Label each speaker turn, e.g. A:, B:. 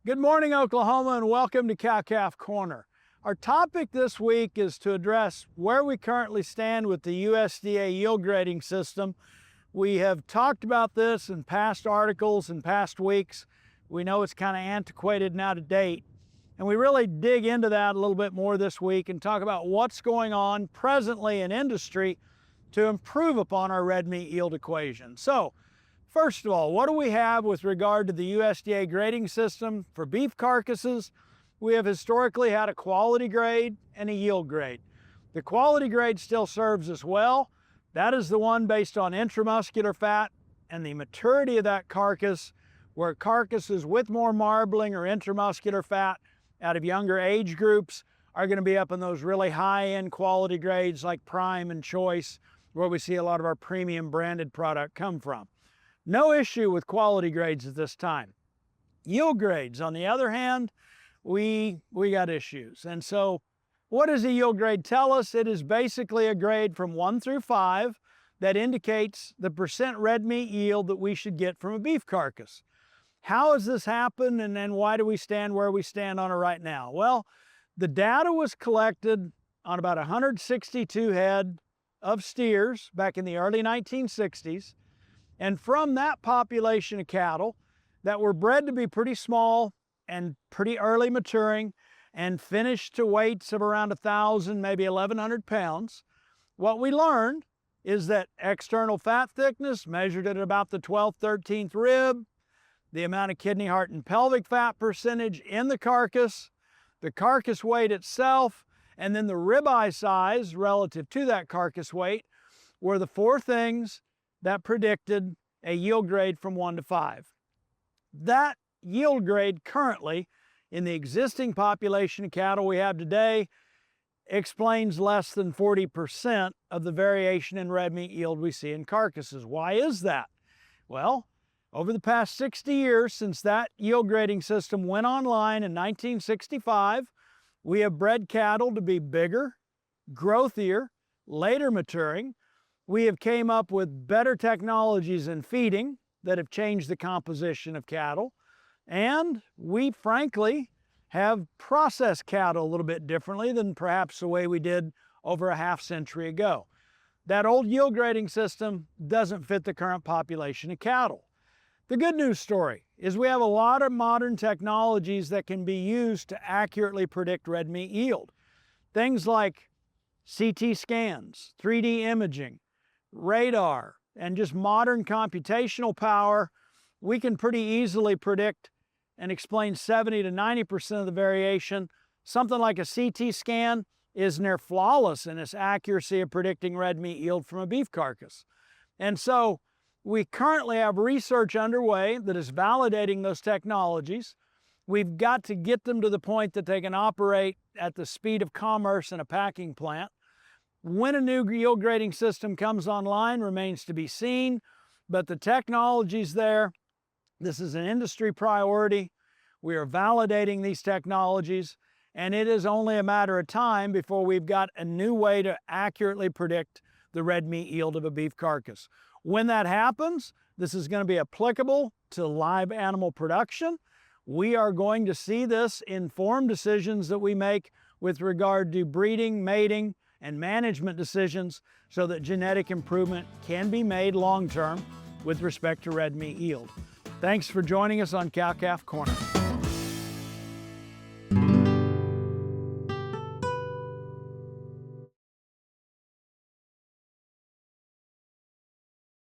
A: Good morning, Oklahoma, and welcome to Cow-Calf Corner. Our topic this week is to address where we currently stand with the USDA yield grading system. We have talked about this in past articles and past weeks. We know it's kind of antiquated and out of date. And we really dig into that a little bit more this week and talk about what's going on presently in industry to improve upon our red meat yield equation. So, first of all, what do we have with regard to the USDA grading system for beef carcasses? We have historically had a quality grade and a yield grade. The quality grade still serves us well. That is the one based on intramuscular fat and the maturity of that carcass, where carcasses with more marbling or intramuscular fat out of younger age groups are going to be up in those really high-end quality grades like Prime and Choice, where we see a lot of our premium branded product come from. No issue with quality grades at this time. Yield grades, on the other hand, we got issues. And so what does a yield grade tell us? It is basically a grade from 1 through 5 that indicates the percent red meat yield that we should get from a beef carcass. How has this happened, and then why do we stand where we stand on it right now? Well, the data was collected on about 162 head of steers back in the early 1960s. And from that population of cattle that were bred to be pretty small and pretty early maturing and finished to weights of around 1,000, maybe 1,100 pounds, what we learned is that external fat thickness measured at about the 12th, 13th rib, the amount of kidney, heart, and pelvic fat percentage in the carcass weight itself, and then the ribeye size relative to that carcass weight were the four things that predicted a yield grade from 1 to 5. That yield grade currently in the existing population of cattle we have today explains less than 40% of the variation in red meat yield we see in carcasses. Why is that? Well, over the past 60 years since that yield grading system went online in 1965, we have bred cattle to be bigger, growthier, later maturing. We have came up with better technologies in feeding that have changed the composition of cattle. And we frankly have processed cattle a little bit differently than perhaps the way we did over a half century ago. That old yield grading system doesn't fit the current population of cattle. The good news story is we have a lot of modern technologies that can be used to accurately predict red meat yield. Things like CT scans, 3D imaging, radar, and just modern computational power. We can pretty easily predict and explain 70 to 90% of the variation. Something like a CT scan is near flawless in its accuracy of predicting red meat yield from a beef carcass. And so we currently have research underway that is validating those technologies. We've got to get them to the point that they can operate at the speed of commerce in a packing plant. When a new yield grading system comes online remains to be seen, but the technology's there. This is an industry priority. We are validating these technologies, and it is only a matter of time before we've got a new way to accurately predict the red meat yield of a beef carcass. When that happens, this is going to be applicable to live animal production. We are going to see this inform decisions that we make with regard to breeding, mating, and management decisions so that genetic improvement can be made long-term with respect to red meat yield. Thanks for joining us on Cow-Calf Corner.